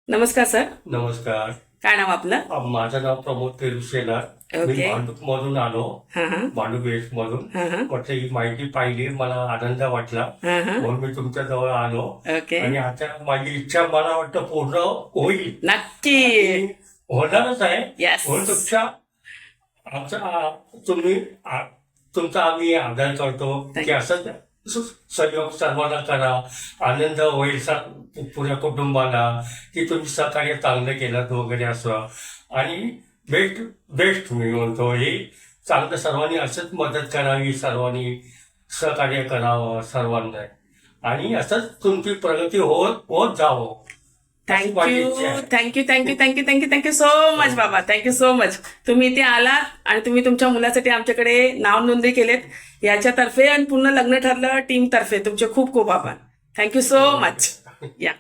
नमस्कार सर. नमस्कार. काय नाव आपलं? माझं नाव प्रमोद पेरुशेलार. मी ओके. भांडूप मधून आलो. हां हां भांडूप वेस्ट मधून. हां हां म्हटलं ही माहिती पाहिली, मला आनंद वाटला हां हां म्हणून मी तुमच्या जवळ आलो. ओके. आणि आता माझी इच्छा मला वाटतं पूर्ण होईल, नक्की. आणि होणारच आहे. Yes. म्हणून तुमचा आम्ही आदर करतो Thank की असंच सहयोग सर्वांना करा. आनंद होईल पुऱ्या कुटुंबाला की तुम्ही सहकार्य चांगलं केलं वगैरे असं. आणि बेस्ट बेस्ट मी म्हणतो, हे चांगलं सर्वांनी असंच मदत करावी, सर्वांनी सहकार्य करावं सर्वांना, आणि असंच तुमची प्रगती होत होत जावं. अशी माझी थँक्यू इच्छा आहे. Thank you thank you thank you thank you thank you so much बाबा. Thank you so much. तुम्ही इथे आलात आणि तुम्ही तुमच्या मुलासाठी आमच्याकडे नाव नोंदणी केलेत याच्यातर्फे, आणि पूर्ण लग्न ठरलं टीम तर्फे तुमचे खूप खूप आभार. Thank you so much. या.